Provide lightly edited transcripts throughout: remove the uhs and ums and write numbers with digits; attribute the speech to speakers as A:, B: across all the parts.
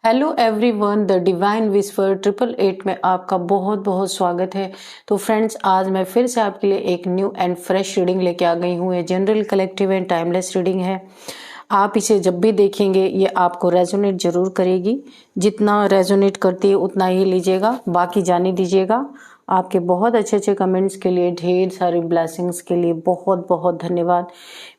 A: Hello everyone, the divine whisper 888 में आपका बहुत बहुत स्वागत है। तो फ्रेंड्स, आज मैं फिर से आपके लिए एक न्यू एंड फ्रेश रीडिंग लेके आ गई हूँ। ये general, collective and timeless reading है। आप इसे जब भी देखेंगे ये आपको रेजोनेट जरूर करेगी। जितना रेजोनेट करती है उतना ही लीजिएगा, बाकी जाने दीजिएगा। आपके बहुत अच्छे अच्छे कमेंट्स के लिए, ढेर सारी ब्लेसिंग्स के लिए बहुत बहुत धन्यवाद।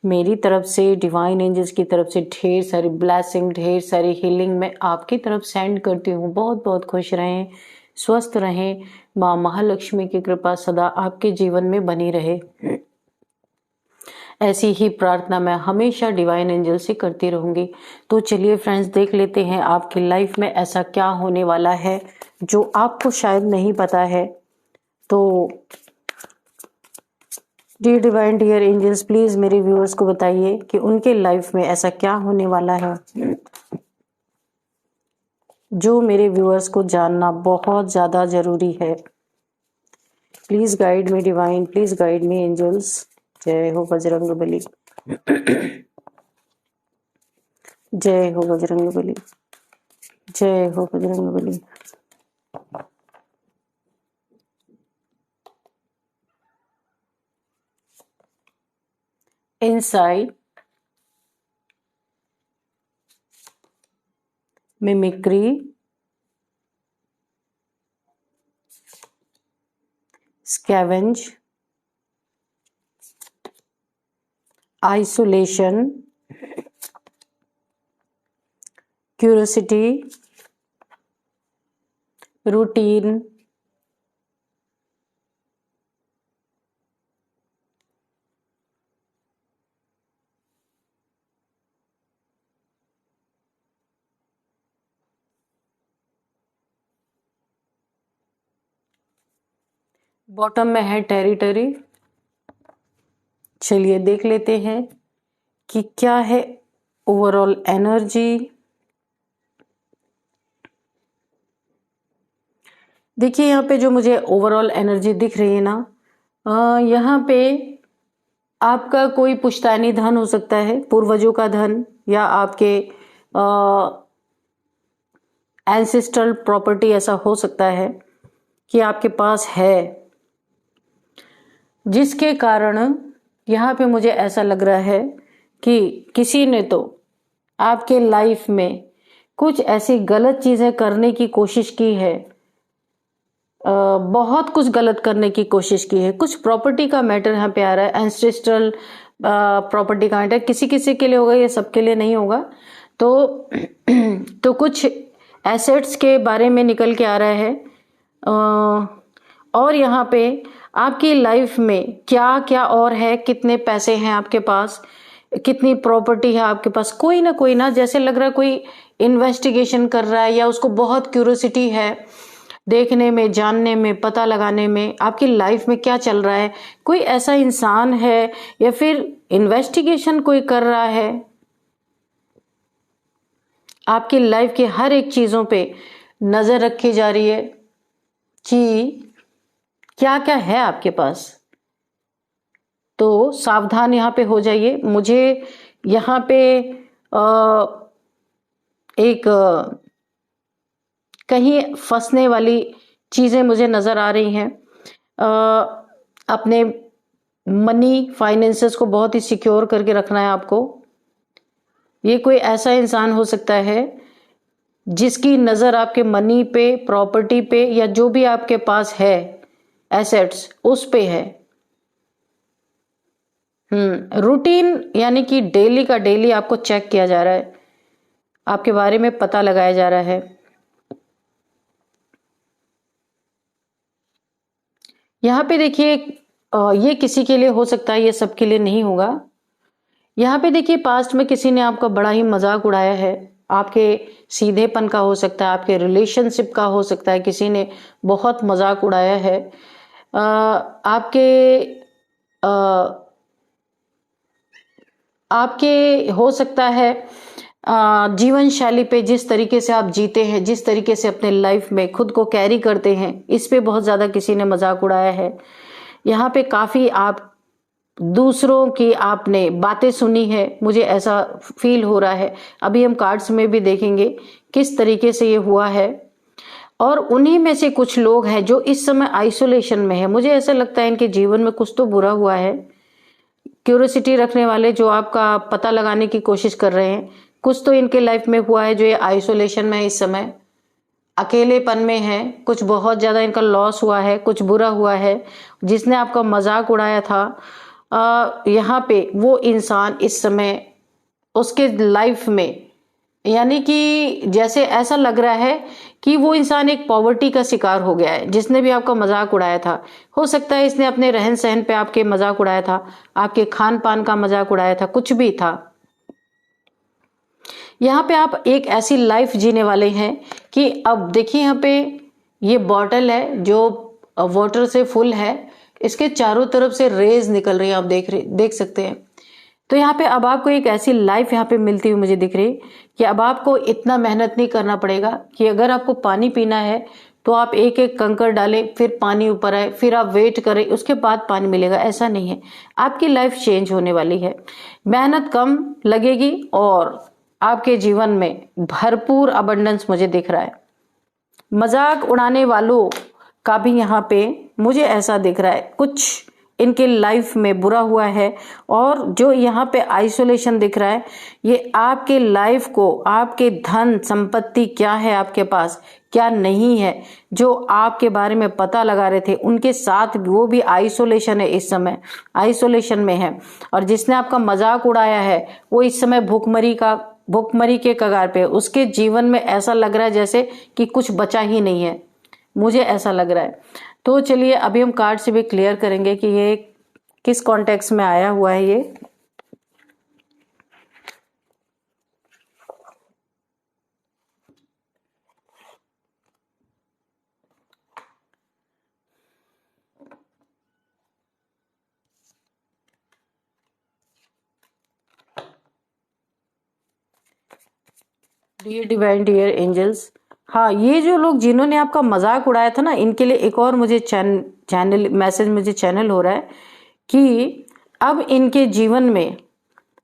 A: मेरी तरफ से, डिवाइन एंजल्स की तरफ से ढेर सारी ब्लेसिंग, ढेर सारी हीलिंग मैं आपकी तरफ सेंड करती हूँ। बहुत बहुत खुश रहें, स्वस्थ रहें। माँ महालक्ष्मी की कृपा सदा आपके जीवन में बनी रहे, ऐसी ही प्रार्थना मैं हमेशा डिवाइन एंजल से करती रहूंगी। तो चलिए फ्रेंड्स, देख लेते हैं आपकी लाइफ में ऐसा क्या होने वाला है जो आपको शायद नहीं पता है। तो dear divine, dear angels, please मेरे व्यूअर्स को बताइए कि उनके लाइफ में ऐसा क्या होने वाला है जो मेरे व्यूअर्स को जानना बहुत ज्यादा जरूरी है। Please guide me divine, please guide me angels. जय हो बजरंग बली, जय हो बजरंग बली, जय हो Bajrang Bali. Inside, mimicry, scavenge, isolation, curiosity, routine, bottom में है टेरिटरी। चलिए देख लेते हैं कि क्या है ओवरऑल एनर्जी। देखिए यहाँ पे जो मुझे ओवरऑल एनर्जी दिख रही है ना, यहाँ पे आपका कोई पुश्तैनी धन हो सकता है, पूर्वजों का धन, या आपके एंसेस्ट्रल प्रॉपर्टी ऐसा हो सकता है कि आपके पास है, जिसके कारण यहाँ पे मुझे ऐसा लग रहा है कि किसी ने तो आपके लाइफ में कुछ ऐसी गलत चीजें करने की कोशिश की है। बहुत कुछ गलत करने की कोशिश की है। कुछ प्रॉपर्टी का मैटर यहाँ पे आ रहा है, एंसेस्ट्रल प्रॉपर्टी का मैटर। किसी किसी के लिए होगा, ये सबके लिए नहीं होगा। तो कुछ एसेट्स के बारे में निकल के आ रहा है। और यहाँ पे आपकी लाइफ में क्या क्या और है, कितने पैसे हैं आपके पास, कितनी प्रॉपर्टी है आपके पास। कोई ना जैसे लग रहा है कोई इन्वेस्टिगेशन कर रहा है, या उसको बहुत क्यूरियोसिटी है देखने में, जानने में, पता लगाने में आपकी लाइफ में क्या चल रहा है। कोई ऐसा इंसान है या फिर इन्वेस्टिगेशन कोई कर रहा है। आपकी लाइफ की हर एक चीजों पे नजर रखी जा रही है कि क्या क्या है आपके पास। तो सावधान यहाँ पे हो जाइए। मुझे यहाँ पे एक कहीं फंसने वाली चीजें मुझे नजर आ रही हैं। अपने मनी फाइनेंसेस को बहुत ही सिक्योर करके रखना है आपको। ये कोई ऐसा इंसान हो सकता है जिसकी नजर आपके मनी पे, प्रॉपर्टी पे, या जो भी आपके पास है एसेट्स, उस पे है। रूटीन यानी कि डेली का डेली आपको चेक किया जा रहा है, आपके बारे में पता लगाया जा रहा है। यहाँ पे देखिए, ये किसी के लिए हो सकता है, ये सबके लिए नहीं होगा। यहाँ पे देखिए, पास्ट में किसी ने आपका बड़ा ही मजाक उड़ाया है। आपके सीधेपन का हो सकता है, आपके रिलेशनशिप का हो सकता है, किसी ने बहुत मजाक उड़ाया है। आपके हो सकता है जीवन शैली पे, जिस तरीके से आप जीते हैं, जिस तरीके से अपने लाइफ में खुद को कैरी करते हैं, इस पे बहुत ज्यादा किसी ने मजाक उड़ाया है। यहाँ पे काफी आप दूसरों की आपने बातें सुनी है, मुझे ऐसा फील हो रहा है। अभी हम कार्ड्स में भी देखेंगे किस तरीके से ये हुआ है। और उन्हीं में से कुछ लोग हैं जो इस समय आइसोलेशन में है। मुझे ऐसा लगता है इनके जीवन में कुछ तो बुरा हुआ है। क्यूरियोसिटी रखने वाले जो आपका पता लगाने की कोशिश कर रहे हैं, कुछ तो इनके लाइफ में हुआ है जो ये आइसोलेशन में है, इस समय अकेलेपन में है। कुछ बहुत ज्यादा इनका लॉस हुआ है, कुछ बुरा हुआ है। जिसने आपका मजाक उड़ाया था, यहाँ पे वो इंसान इस समय उसके लाइफ में, यानी कि जैसे ऐसा लग रहा है कि वो इंसान एक पॉवर्टी का शिकार हो गया है। जिसने भी आपका मजाक उड़ाया था, हो सकता है इसने अपने रहन सहन पे आपके मजाक उड़ाया था, आपके खान पान का मजाक उड़ाया था, कुछ भी था। यहाँ पे आप एक ऐसी लाइफ जीने वाले हैं कि अब देखिए यहाँ पे ये बॉटल है जो वाटर से फुल है, इसके चारों तरफ से रेज निकल रही है, आप देख सकते हैं। तो यहाँ पे अब आपको एक ऐसी लाइफ यहाँ पे मिलती हुई मुझे दिख रही कि अब आपको इतना मेहनत नहीं करना पड़ेगा कि अगर आपको पानी पीना है तो आप एक एक कंकड़ डालें, फिर पानी ऊपर आए, फिर आप वेट करें, उसके बाद पानी मिलेगा। ऐसा नहीं है, आपकी लाइफ चेंज होने वाली है। मेहनत कम लगेगी और आपके जीवन में भरपूर अबंडेंस मुझे दिख रहा है। मजाक उड़ाने वालों का भी यहाँ पे मुझे ऐसा दिख रहा है कुछ इनके लाइफ में बुरा हुआ है। और जो यहाँ पे आइसोलेशन दिख रहा है, ये आपके लाइफ को, आपके धन संपत्ति क्या है आपके पास, क्या नहीं है, जो आपके बारे में पता लगा रहे थे उनके साथ वो भी आइसोलेशन है, इस समय आइसोलेशन में है। और जिसने आपका मजाक उड़ाया है वो इस समय भुखमरी के कगार पे, उसके जीवन में ऐसा लग रहा है जैसे कि कुछ बचा ही नहीं है, मुझे ऐसा लग रहा है। तो चलिए अभी हम कार्ड से भी क्लियर करेंगे कि ये किस कॉन्टेक्स्ट में आया हुआ है। ये डियर डिवाइन, डियर एंजल्स, हाँ, ये जो लोग जिन्होंने आपका मजाक उड़ाया था ना, इनके लिए एक और मुझे चैनल मैसेज मुझे चैनल हो रहा है कि अब इनके जीवन में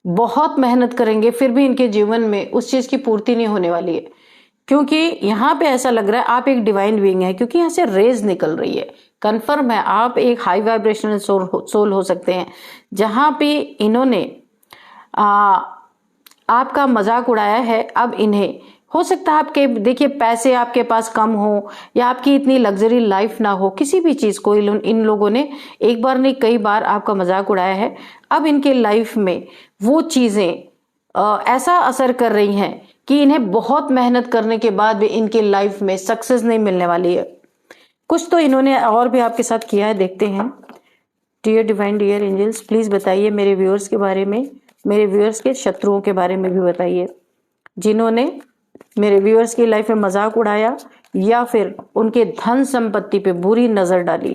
A: बहुत मेहनत करेंगे फिर भी इनके जीवन में उस चीज की पूर्ति नहीं होने वाली है। क्योंकि यहाँ पे ऐसा लग रहा है आप एक डिवाइन बीइंग है, क्योंकि यहाँ से रेज निकल रही है। कंफर्म है आप एक हाई वाइब्रेशनल सोल हो सकते हैं। जहां पे इन्होंने आपका मजाक उड़ाया है, अब इन्हें हो सकता है आपके, देखिए, पैसे आपके पास कम हो या आपकी इतनी लग्जरी लाइफ ना हो, किसी भी चीज को इन लोगों ने एक बार नहीं कई बार आपका मजाक उड़ाया है। अब इनके लाइफ में वो चीजें ऐसा असर कर रही हैं कि इन्हें बहुत मेहनत करने के बाद भी इनके लाइफ में सक्सेस नहीं मिलने वाली है। कुछ तो इन्होंने और भी आपके साथ किया है, देखते हैं। Dear divine, dear angels, please बताइए मेरे व्यूअर्स के बारे में, मेरे व्यूअर्स के शत्रुओं के बारे में भी बताइए, जिन्होंने मेरे व्यूअर्स की लाइफ में मजाक उड़ाया या फिर उनके धन संपत्ति पे बुरी नजर डाली,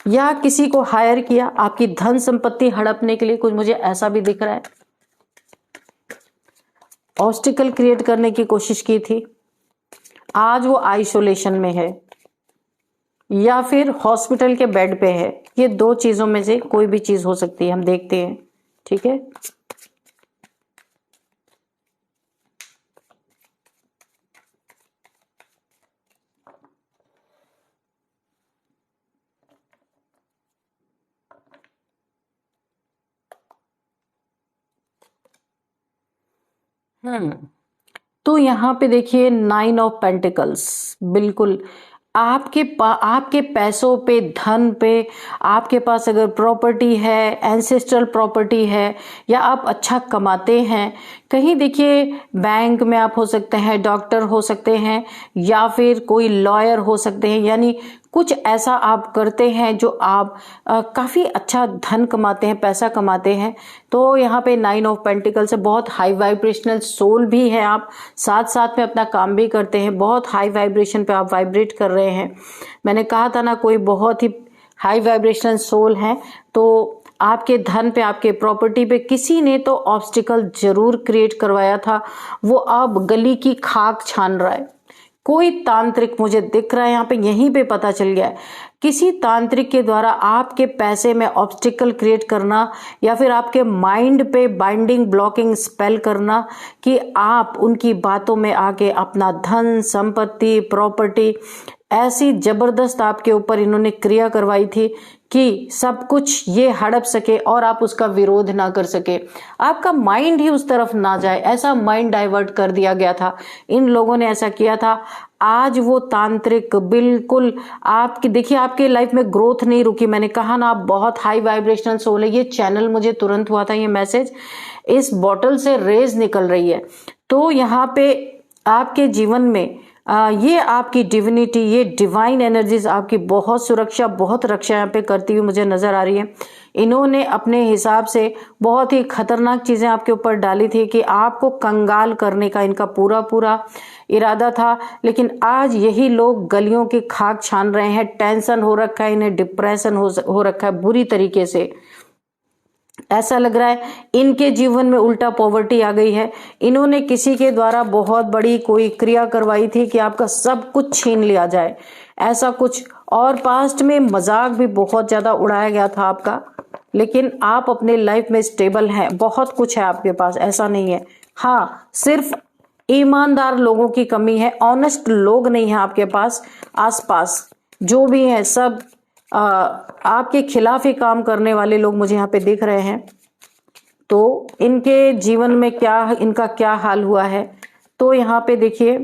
A: या किसी को हायर किया आपकी धन संपत्ति हड़पने के लिए। कुछ मुझे ऐसा भी दिख रहा है, ऑब्स्टिकल क्रिएट करने की कोशिश की थी, आज वो आइसोलेशन में है या फिर हॉस्पिटल के बेड पे है। ये दो चीजों में से कोई भी चीज हो सकती है, हम देखते हैं। ठीक है, तो यहाँ पे देखिए 9 ऑफ पेंटिकल्स, बिल्कुल आपके पैसों पे, धन पे, आपके पास अगर प्रॉपर्टी है, एंसेस्ट्रल प्रॉपर्टी है, या आप अच्छा कमाते हैं, कहीं देखिए बैंक में आप हो सकते हैं, डॉक्टर हो सकते हैं, या फिर कोई लॉयर हो सकते हैं, यानी कुछ ऐसा आप करते हैं जो आप काफी अच्छा धन कमाते हैं, पैसा कमाते हैं। तो यहाँ पे 9 ऑफ पेंटिकल से बहुत हाई वाइब्रेशनल सोल भी है आप, साथ साथ में अपना काम भी करते हैं, बहुत हाई वाइब्रेशन पे आप वाइब्रेट कर रहे हैं। मैंने कहा था ना, कोई बहुत ही हाई वाइब्रेशनल सोल है, तो आपके धन पे, आपके प्रॉपर्टी पे किसी ने तो ऑब्स्टिकल जरूर क्रिएट करवाया था, वो अब गली की खाक छान रहा है। कोई तांत्रिक मुझे दिख रहा है यहाँ पे, यहीं पे पता चल गया है, किसी तांत्रिक के द्वारा आपके पैसे में ऑब्स्टिकल क्रिएट करना या फिर आपके माइंड पे बाइंडिंग ब्लॉकिंग स्पेल करना कि आप उनकी बातों में आके अपना धन संपत्ति प्रॉपर्टी ऐसी जबरदस्त आपके ऊपर इन्होंने क्रिया करवाई थी कि सब कुछ ये हड़प सके और आप उसका विरोध ना कर सके, आपका माइंड ही उस तरफ ना जाए, ऐसा माइंड डाइवर्ट कर दिया गया था। इन लोगों ने ऐसा किया था। आज वो तांत्रिक बिल्कुल आपकी, देखिए आपके लाइफ में ग्रोथ नहीं रुकी। मैंने कहा ना, आप बहुत हाई वाइब्रेशनल सोल है। ये चैनल मुझे तुरंत हुआ था ये मैसेज, इस बॉटल से रेज निकल रही है। तो यहाँ पे आपके जीवन में ये आपकी डिविनिटी, ये डिवाइन एनर्जीज आपकी बहुत सुरक्षा बहुत रक्षा यहाँ पे करती हुई मुझे नजर आ रही है। इन्होंने अपने हिसाब से बहुत ही खतरनाक चीजें आपके ऊपर डाली थी कि आपको कंगाल करने का इनका पूरा पूरा इरादा था। लेकिन आज यही लोग गलियों की खाक छान रहे हैं। टेंशन हो रखा है इन्हें, डिप्रेशन हो रखा है बुरी तरीके से। ऐसा लग रहा है इनके जीवन में उल्टा पॉवर्टी आ गई है। इन्होंने किसी के द्वारा बहुत बड़ी कोई क्रिया करवाई थी कि आपका सब कुछ छीन लिया जाए, ऐसा कुछ। और पास्ट में मजाक भी बहुत ज्यादा उड़ाया गया था आपका, लेकिन आप अपने लाइफ में स्टेबल हैं, बहुत कुछ है आपके पास, ऐसा नहीं है। हाँ, सिर्फ ईमानदार लोगों की कमी है, ऑनेस्ट लोग नहीं है आपके पास। आसपास जो भी है सब आपके खिलाफ ही काम करने वाले लोग मुझे यहाँ पे दिख रहे हैं। तो इनके जीवन में क्या, इनका क्या हाल हुआ है, तो यहाँ पे देखिए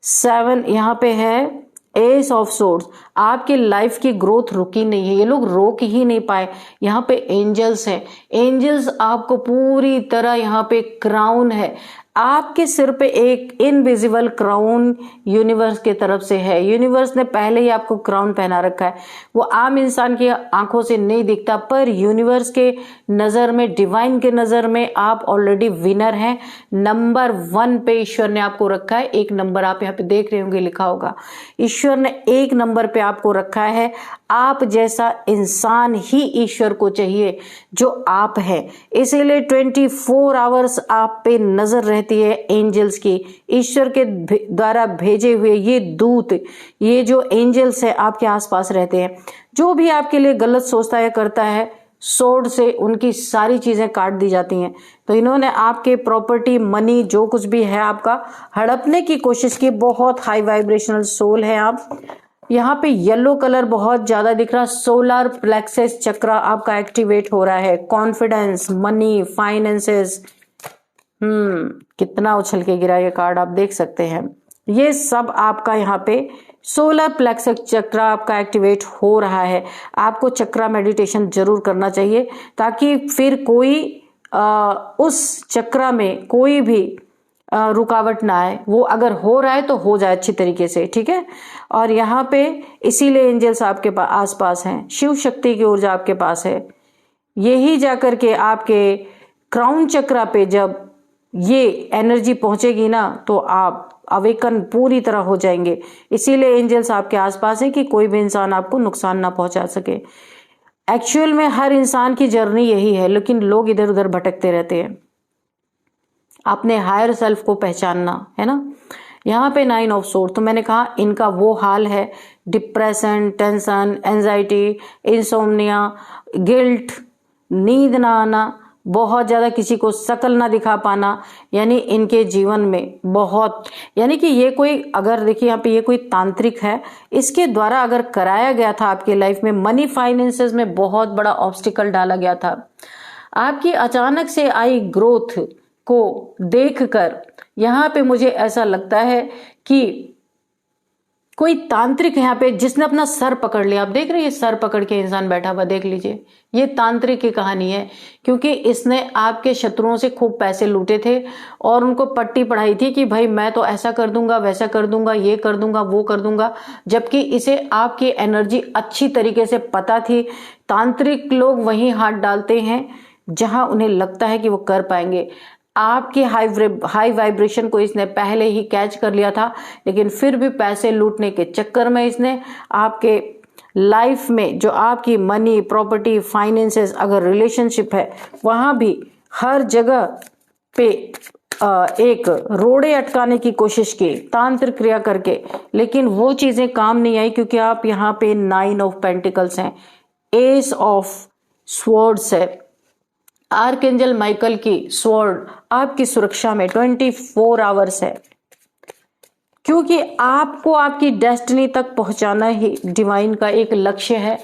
A: 7 यहाँ पे है एस ऑफ सोर्ड्स। आपकी लाइफ की ग्रोथ रुकी नहीं है, ये लोग रोक ही नहीं पाए। यहाँ पे एंजल्स है, एंजल्स आपको पूरी तरह यहाँ पे क्राउन है, आपके सिर पे एक इनविजिबल क्राउन यूनिवर्स की तरफ से है। यूनिवर्स ने पहले ही आपको क्राउन पहना रखा है। वो आम इंसान की आंखों से नहीं दिखता, पर यूनिवर्स के नजर में, डिवाइन के नजर में आप ऑलरेडी विनर हैं। नंबर 1 पे ईश्वर ने आपको रखा है। एक नंबर आप यहाँ पे देख रहे होंगे लिखा होगा, ईश्वर ने 1 नंबर पे आपको रखा है। आप जैसा इंसान ही ईश्वर को चाहिए जो आप हैं। इसीलिए 24 आवर्स आप पे नजर रहती है एंजल्स की, ईश्वर के द्वारा भेजे हुए ये दूत, ये जो एंजल्स है आपके आसपास रहते हैं। जो भी आपके लिए गलत सोचता है करता है, सोर्ड से उनकी सारी चीजें काट दी जाती हैं। तो इन्होंने आपके प्रॉपर्टी मनी जो कुछ भी है आपका हड़पने की कोशिश की। बहुत हाई वाइब्रेशनल सोल है आप। यहाँ पे येलो कलर बहुत ज्यादा दिख रहा है, सोलर प्लेक्सस चक्र आपका एक्टिवेट हो रहा है। कॉन्फिडेंस, मनी, फाइनेंसेस, कितना उछल के गिरा ये कार्ड आप देख सकते हैं। ये सब आपका यहाँ पे सोलर प्लेक्सस चक्र आपका एक्टिवेट हो रहा है। आपको चक्र मेडिटेशन जरूर करना चाहिए ताकि फिर कोई उस चक्र में कोई भी रुकावट ना आए। वो अगर हो रहा है तो हो जाए अच्छी तरीके से, ठीक है। और यहाँ पे इसीलिए एंजल्स आपके पास आसपास हैं, शिव शक्ति की ऊर्जा आपके पास है। यही जाकर के आपके क्राउन चक्र पे जब ये एनर्जी पहुंचेगी ना तो आप अवेकन पूरी तरह हो जाएंगे। इसीलिए एंजल्स आपके आसपास है कि कोई भी इंसान आपको नुकसान ना पहुंचा सके। एक्चुअल में हर इंसान की जर्नी यही है, लेकिन लोग इधर उधर भटकते रहते हैं। अपने हायर सेल्फ को पहचानना है ना। यहाँ पे 9 ऑफ सोर्ड, तो मैंने कहा इनका वो हाल है, depression, tension, anxiety, insomnia, guilt, नींद ना आना, बहुत ज्यादा किसी को शकल ना दिखा पाना, यानी इनके जीवन में बहुत, यानी कि ये कोई, अगर देखिए यहाँ पे ये कोई तांत्रिक है, इसके द्वारा अगर कराया गया था आपकी लाइफ में, मनी फाइनेंसेस में बहुत बड़ा ऑब्स्टिकल डाला गया था। आपकी अचानक से आई ग्रोथ को देखकर यहाँ पे मुझे ऐसा लगता है कि कोई तांत्रिक यहाँ पे जिसने अपना सर पकड़ लिया। आप देख रहे हैं सर पकड़ के इंसान बैठा हुआ, देख लीजिए, ये तांत्रिक की कहानी है। क्योंकि इसने आपके शत्रुओं से खूब पैसे लूटे थे और उनको पट्टी पढ़ाई थी कि भाई मैं तो ऐसा कर दूंगा, वैसा कर दूंगा, ये कर दूंगा, वो कर दूंगा, जबकि इसे आपकी एनर्जी अच्छी तरीके से पता थी। तांत्रिक लोग वहीं हाथ डालते हैं जहां उन्हें लगता है कि वो कर पाएंगे। आपकी हाई वाइब्रेशन को इसने पहले ही कैच कर लिया था, लेकिन फिर भी पैसे लूटने के चक्कर में इसने आपके लाइफ में जो आपकी मनी, प्रॉपर्टी, फाइनेंसेस, अगर रिलेशनशिप है, वहां भी हर जगह पे एक रोड़े अटकाने की कोशिश की तांत्रिक क्रिया करके, लेकिन वो चीजें काम नहीं आई क्योंकि आप यहाँ पे 9 ऑफ पेंटिकल्स हैं, एस ऑफ स्वॉर्ड्स है, आर्कएंजल माइकल की स्वॉर्ड आपकी सुरक्षा में 24 आवर्स है, क्योंकि आपको आपकी डेस्टिनी तक पहुंचाना ही डिवाइन का एक लक्ष्य है।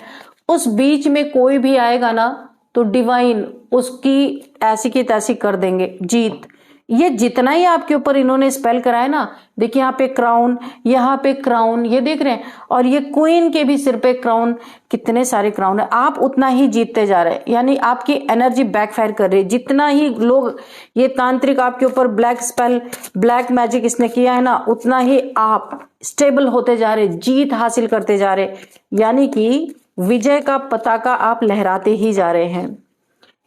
A: उस बीच में कोई भी आएगा ना तो डिवाइन उसकी ऐसी की तैसी कर देंगे जीत। ये जितना ही आपके ऊपर इन्होंने स्पेल कराया ना, देखिए यहाँ पे क्राउन, यहाँ पे क्राउन, ये देख रहे हैं, और ये क्वीन के भी सिर पे क्राउन, कितने सारे क्राउन है, आप उतना ही जीतते जा रहे हैं, यानी आपकी एनर्जी बैकफायर कर रही है। जितना ही लोग ये तांत्रिक आपके ऊपर ब्लैक स्पेल, ब्लैक मैजिक इसने किया है ना, उतना ही आप स्टेबल होते जा रहे, जीत हासिल करते जा रहे, यानी कि विजय का पताका आप लहराते ही जा रहे हैं।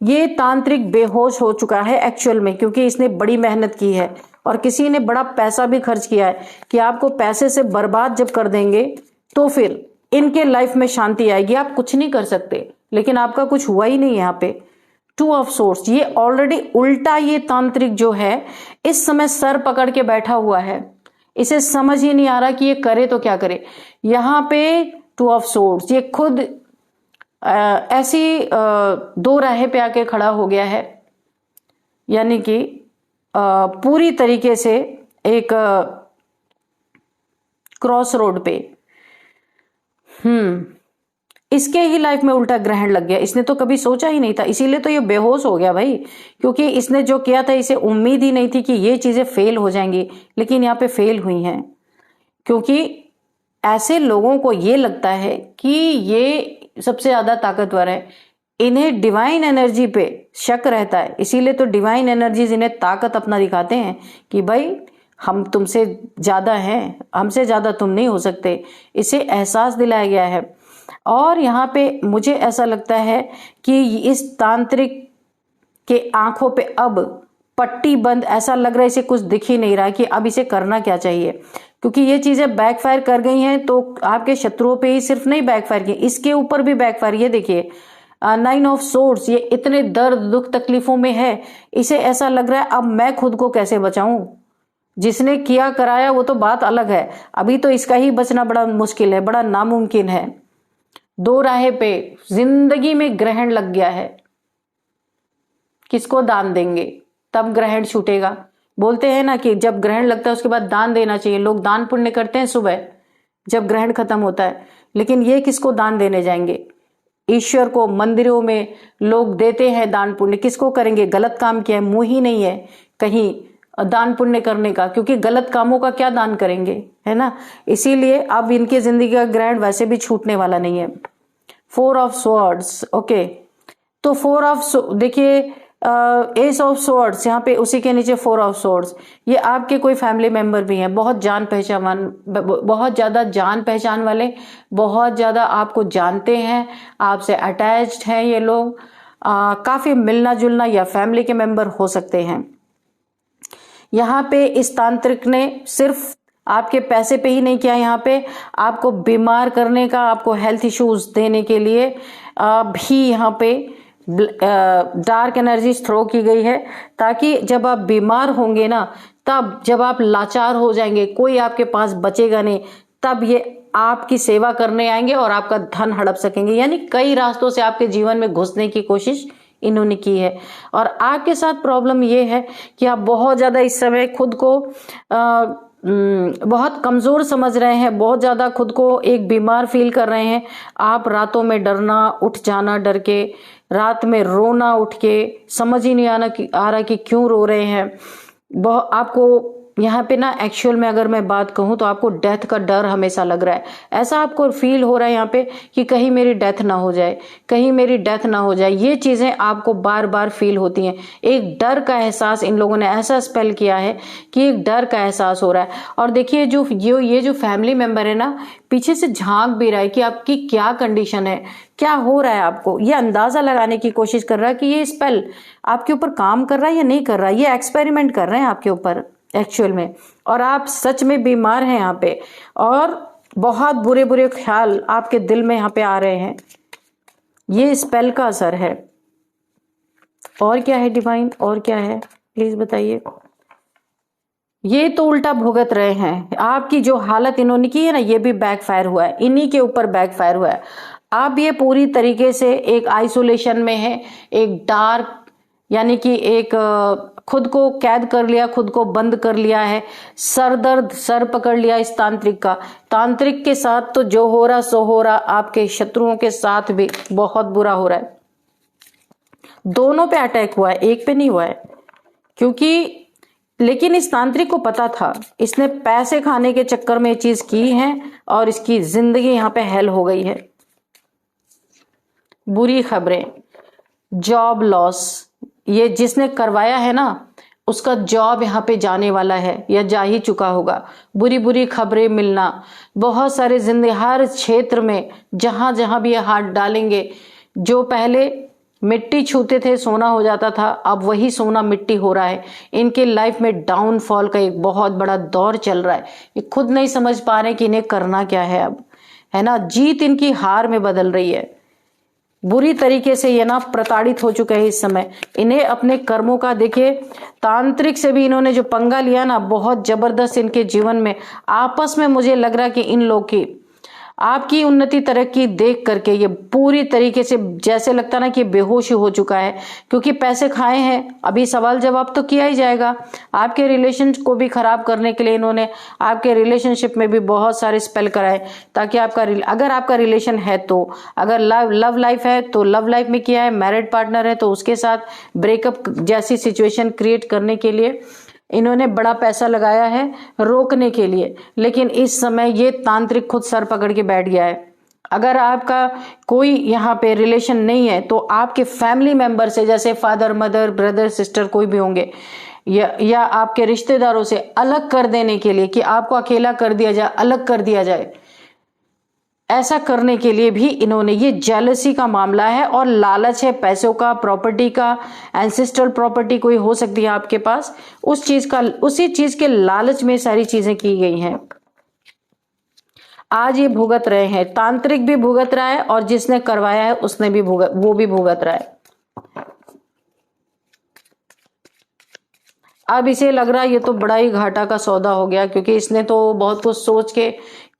A: ये तांत्रिक बेहोश हो चुका है एक्चुअल में, क्योंकि इसने बड़ी मेहनत की है और किसी ने बड़ा पैसा भी खर्च किया है कि आपको पैसे से बर्बाद जब कर देंगे तो फिर इनके लाइफ में शांति आएगी। आप कुछ नहीं कर सकते, लेकिन आपका कुछ हुआ ही नहीं। यहाँ पे 2 ऑफ सोर्स, ये ऑलरेडी उल्टा, ये तांत्रिक जो है इस समय सर पकड़ के बैठा हुआ है, इसे समझ ही नहीं आ रहा कि ये करे तो क्या करे। यहाँ पे 2 ऑफ सोर्स, ये खुद ऐसी 2 राह पे आके खड़ा हो गया है, यानी कि पूरी तरीके से एक क्रॉस रोड पे। इसके ही लाइफ में उल्टा ग्रहण लग गया, इसने तो कभी सोचा ही नहीं था, इसीलिए तो ये बेहोश हो गया भाई, क्योंकि इसने जो किया था इसे उम्मीद ही नहीं थी कि ये चीजें फेल हो जाएंगी, लेकिन यहाँ पे फेल हुई हैं। क्योंकि ऐसे लोगों को ये लगता है कि ये सबसे ज्यादा ताकतवर है, इन्हें डिवाइन एनर्जी पे शक रहता है, इसीलिए तो डिवाइन एनर्जीज इन्हें ताकत अपना दिखाते हैं कि भाई हम तुमसे ज्यादा हैं, हमसे ज्यादा तुम नहीं हो सकते, इसे एहसास दिलाया गया है। और यहाँ पे मुझे ऐसा लगता है कि इस तांत्रिक के आंखों पे अब पट्टी बंद, ऐसा लग रहा है इसे कुछ दिख ही नहीं रहा कि अब इसे करना क्या चाहिए, क्योंकि ये चीजें बैकफायर कर गई हैं। तो आपके शत्रुओं पे ही सिर्फ नहीं बैकफायर की, इसके ऊपर भी बैकफायर। ये देखिए 9 ऑफ सोर्ड्स, ये इतने दर्द दुख तकलीफों में है, इसे ऐसा लग रहा है अब मैं खुद को कैसे बचाऊं। जिसने किया कराया वो तो बात अलग है, अभी तो इसका ही बचना बड़ा मुश्किल है, बड़ा नामुमकिन है। 2 राहें पे जिंदगी में ग्रहण लग गया है, किसको दान देंगे, तब ग्रहण छूटेगा। बोलते हैं ना कि जब ग्रहण लगता है उसके बाद दान देना चाहिए, लोग दान पुण्य करते हैं सुबह जब ग्रहण खत्म होता है, लेकिन ये किसको दान देने जाएंगे। ईश्वर को, मंदिरों में लोग देते हैं दान पुण्य, किसको करेंगे, गलत काम किया है, मुंह ही नहीं है कहीं दान पुण्य करने का, क्योंकि गलत कामों का क्या दान करेंगे, है ना। इसीलिए अब इनकी जिंदगी का ग्रहण वैसे भी छूटने वाला नहीं है। 4 ऑफ स्वॉर्ड्स, ओके, तो 4 ऑफ, देखिए एस ऑफ स्वॉर्ड्स, यहाँ पे उसी के नीचे 4 ऑफ स्वॉर्ड्स, ये आपके कोई फैमिली मेंबर भी हैं, बहुत जान पहचान, बहुत ज्यादा जान पहचान वाले, बहुत ज्यादा आपको जानते हैं, आपसे अटैच्ड हैं ये लोग, काफी मिलना जुलना या फैमिली के मेंबर हो सकते हैं। यहाँ पे इस तांत्रिक ने सिर्फ आपके पैसे पे ही नहीं किया, यहाँ पे आपको बीमार करने का, आपको हेल्थ इश्यूज देने के लिए भी यहाँ पे डार्क एनर्जी थ्रो की गई है, ताकि जब आप बीमार होंगे ना, तब जब आप लाचार हो जाएंगे, कोई आपके पास बचेगा नहीं, तब ये आपकी सेवा करने आएंगे और आपका धन हड़प सकेंगे। यानी कई रास्तों से आपके जीवन में घुसने की कोशिश इन्होंने की है। और आपके साथ प्रॉब्लम ये है कि आप बहुत ज्यादा इस समय खुद को बहुत कमजोर समझ रहे हैं, बहुत ज्यादा खुद को एक बीमार फील कर रहे हैं। आप रातों में डरना, उठ जाना डर के, रात में रोना उठ के, समझ ही नहीं आ रहा कि क्यों रो रहे हैं। बहुत आपको यहाँ पे ना एक्चुअल में अगर मैं बात कहूँ तो आपको डेथ का डर हमेशा लग रहा है, ऐसा आपको फील हो रहा है यहाँ पे कि कहीं मेरी डेथ ना हो जाए, कहीं मेरी डेथ ना हो जाए। ये चीजें आपको बार बार फील होती हैं। एक डर का एहसास इन लोगों ने ऐसा स्पेल किया है कि एक डर का एहसास हो रहा है। और देखिए ये जो फैमिली मेंबर है ना, पीछे से झांक भी रहा है कि आपकी क्या कंडीशन है, क्या हो रहा है, आपको ये अंदाजा लगाने की कोशिश कर रहा है कि ये स्पेल आपके ऊपर काम कर रहा है या नहीं कर रहा है। ये एक्सपेरिमेंट कर रहे हैं आपके ऊपर एक्चुअल में, और आप सच में बीमार हैं यहाँ पे, और बहुत बुरे बुरे ख्याल आपके दिल में यहाँ पे आ रहे हैं। ये स्पेल का असर है। और क्या है डिवाइन, और क्या है प्लीज बताइए। ये तो उल्टा भुगत रहे हैं। आपकी जो हालत इन्होंने की है ना, ये भी बैकफायर हुआ है, इन्हीं के ऊपर बैकफायर हुआ है। अब ये पूरी तरीके से एक आइसोलेशन में है, एक डार्क, यानी कि एक खुद को कैद कर लिया, खुद को बंद कर लिया है। सर दर्द, सर पकड़ लिया इस तांत्रिक का। तांत्रिक के साथ तो जो हो रहा सो हो रहा, आपके शत्रुओं के साथ भी बहुत बुरा हो रहा है। दोनों पे अटैक हुआ है, एक पे नहीं हुआ है। क्योंकि लेकिन इस तांत्रिक को पता था, इसने पैसे खाने के चक्कर में ये चीज की है और इसकी जिंदगी यहां पे हेल हो गई है। बुरी खबरें, जॉब लॉस, ये जिसने करवाया है ना, उसका जॉब यहाँ पे जाने वाला है या जा ही चुका होगा। बुरी बुरी खबरें मिलना, बहुत सारे जिंदगी, हर क्षेत्र में जहां जहां भी ये हाथ डालेंगे, जो पहले मिट्टी छूते थे सोना हो जाता था, अब वही सोना मिट्टी हो रहा है। इनके लाइफ में डाउनफॉल का एक बहुत बड़ा दौर चल रहा है। ये खुद नहीं समझ पा रहे कि इन्हें करना क्या है अब, है ना। जीत इनकी हार में बदल रही है। बुरी तरीके से ये ना प्रताड़ित हो चुके हैं इस समय। इन्हें अपने कर्मों का, देखिए तांत्रिक से भी इन्होंने जो पंगा लिया ना, बहुत जबरदस्त इनके जीवन में। आपस में मुझे लग रहा है कि इन लोग की, आपकी उन्नति तरक्की देख करके ये पूरी तरीके से जैसे लगता ना कि बेहोश हो चुका है, क्योंकि पैसे खाए हैं। अभी सवाल जवाब तो किया ही जाएगा। आपके रिलेशन को भी खराब करने के लिए इन्होंने आपके रिलेशनशिप में भी बहुत सारे स्पेल कराए, ताकि आपका, अगर आपका रिलेशन है तो, अगर लव लाइफ है तो लव लाइफ में किया है, मैरिड पार्टनर है तो उसके साथ ब्रेकअप जैसी सिचुएशन क्रिएट करने के लिए इन्होंने बड़ा पैसा लगाया है रोकने के लिए। लेकिन इस समय ये तांत्रिक खुद सर पकड़ के बैठ गया है। अगर आपका कोई यहाँ पे रिलेशन नहीं है तो आपके फैमिली मेंबर से, जैसे फादर मदर ब्रदर सिस्टर कोई भी होंगे, या आपके रिश्तेदारों से अलग कर देने के लिए, कि आपको अकेला कर दिया जाए, अलग कर दिया जाए, ऐसा करने के लिए भी इन्होंने, ये जेलसी का मामला है और लालच है पैसों का, प्रॉपर्टी का, एंसेस्ट्रल प्रॉपर्टी कोई हो सकती है आपके पास, उस चीज का, उसी चीज के लालच में सारी चीजें की गई हैं। आज ये भुगत रहे हैं, तांत्रिक भी भुगत रहा है और जिसने करवाया है उसने भी वो भी भुगत रहा है। अब इसे लग रहा है ये तो बड़ा ही घाटा का सौदा हो गया, क्योंकि इसने तो बहुत कुछ सोच के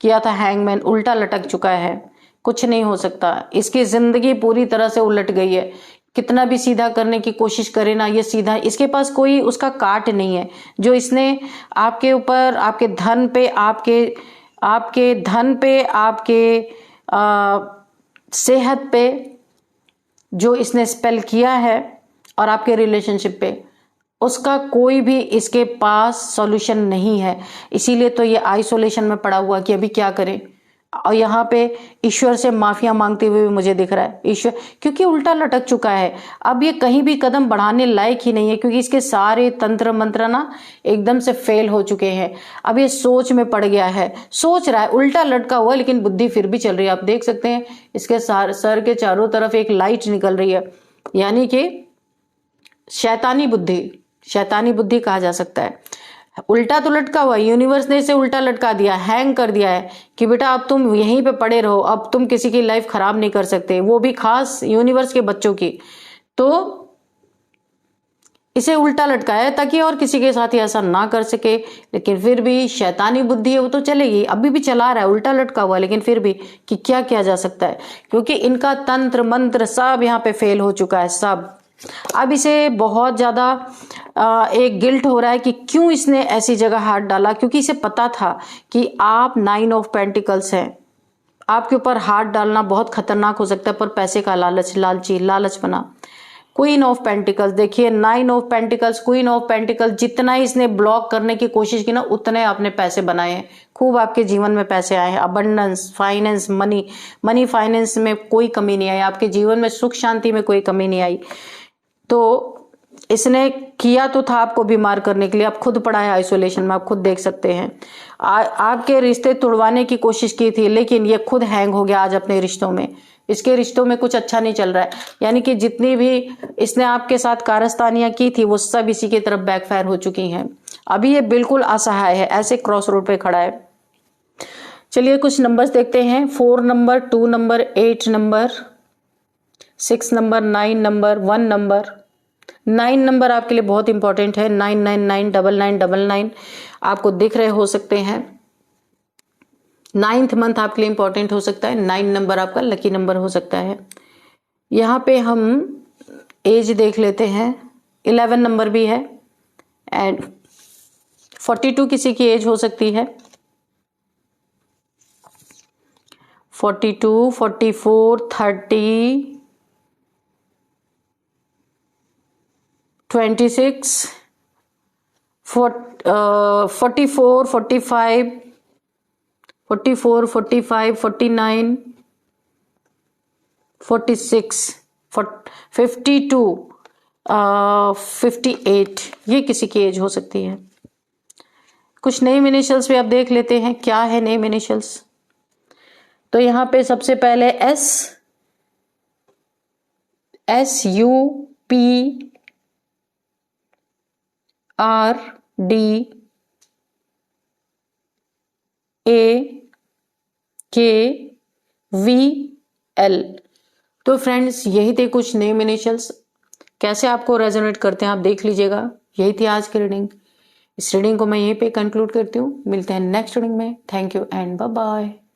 A: किया था। हैंगमैन उल्टा लटक चुका है, कुछ नहीं हो सकता। इसकी जिंदगी पूरी तरह से उलट गई है। कितना भी सीधा करने की कोशिश करे ना, ये सीधा, इसके पास कोई उसका काट नहीं है। जो इसने आपके ऊपर, आपके धन पे, आपके धन पे, आपके सेहत पे जो इसने स्पेल किया है और आपके रिलेशनशिप पे, उसका कोई भी इसके पास सॉल्यूशन नहीं है। इसीलिए तो ये आइसोलेशन में पड़ा हुआ कि अभी क्या करें। और यहाँ पे ईश्वर से माफिया मांगते हुए भी मुझे दिख रहा है ईश्वर, क्योंकि उल्टा लटक चुका है। अब ये कहीं भी कदम बढ़ाने लायक ही नहीं है, क्योंकि इसके सारे तंत्र मंत्र ना एकदम से फेल हो चुके हैं। अब ये सोच में पड़ गया है, सोच रहा है, उल्टा लटका हुआ, लेकिन बुद्धि फिर भी चल रही है। आप देख सकते हैं इसके सर के चारों तरफ एक लाइट निकल रही है, यानी कि शैतानी बुद्धि कहा जा सकता है। उल्टा तो लटका हुआ, यूनिवर्स ने इसे उल्टा लटका दिया, हैंग कर दिया है कि बेटा अब तुम यहीं पे पड़े रहो, अब तुम किसी की लाइफ खराब नहीं कर सकते, वो भी खास यूनिवर्स के बच्चों की। तो इसे उल्टा लटकाया है ताकि और किसी के साथ ही ऐसा ना कर सके। लेकिन फिर भी शैतानी बुद्धि है, वो तो चलेगी, अभी भी चला रहा है उल्टा लटका हुआ, लेकिन फिर भी कि क्या किया जा सकता है, क्योंकि इनका तंत्र मंत्र सब यहाँ पे फेल हो चुका है, सब। अब इसे बहुत ज्यादा एक गिल्ट हो रहा है कि क्यों इसने ऐसी जगह हाथ डाला, क्योंकि इसे पता था कि आप 9 ऑफ पेंटिकल्स हैं, आपके ऊपर हाथ डालना बहुत खतरनाक हो सकता है। पर पैसे का लालच बना। क्वीन ऑफ पेंटिकल्स, देखिए 9 of pentacles, queen of pentacles, जितना इसने ब्लॉक करने की कोशिश की ना, उतने आपने पैसे बनाए हैं, खूब आपके जीवन में पैसे आए हैं। अबंडेंस, फाइनेंस, मनी फाइनेंस में कोई कमी नहीं आई, आपके जीवन में सुख शांति में कोई कमी नहीं आई। तो इसने किया तो था आपको बीमार करने के लिए, आप खुद पड़ा है आइसोलेशन में, आप खुद देख सकते हैं। आपके रिश्ते तोड़वाने की कोशिश की थी, लेकिन ये खुद हैंग हो गया आज अपने रिश्तों में। इसके रिश्तों में कुछ अच्छा नहीं चल रहा है, यानी कि जितनी भी इसने आपके साथ कारस्तानियां की थी वो सब इसी की तरफ बैकफायर हो चुकी हैं। अभी ये बिल्कुल असहाय है, ऐसे क्रॉस रोड पे खड़ा है। चलिए कुछ नंबर्स देखते हैं। 4 number, 2 number, 8 number, 6 number, 9 number, 1 number, 9 number आपके लिए बहुत इंपॉर्टेंट है। 9999999 आपको दिख रहे हो सकते हैं। 9th मंथ आपके लिए इंपॉर्टेंट हो सकता है। 9 नंबर आपका लकी नंबर हो सकता है। यहाँ पे हम एज देख लेते हैं। 11 नंबर भी है एंड 42 किसी की एज हो सकती है। 42, 44, 30, 26, 44, 45, 44, 45, 49, 46, 52, 58 ये किसी की एज हो सकती है। कुछ नेम इनिशियल्स भी आप देख लेते हैं, क्या है नेम इनिशियल्स। तो यहाँ पे सबसे पहले SUPRDAKVL। तो फ्रेंड्स यही थे कुछ नेम इनिशियल्स। कैसे आपको रेजोनेट करते हैं आप देख लीजिएगा। यही थी आज की रीडिंग। इस रीडिंग को मैं यहीं पे कंक्लूड करती हूँ। मिलते हैं नेक्स्ट रीडिंग में। Thank you and bye bye.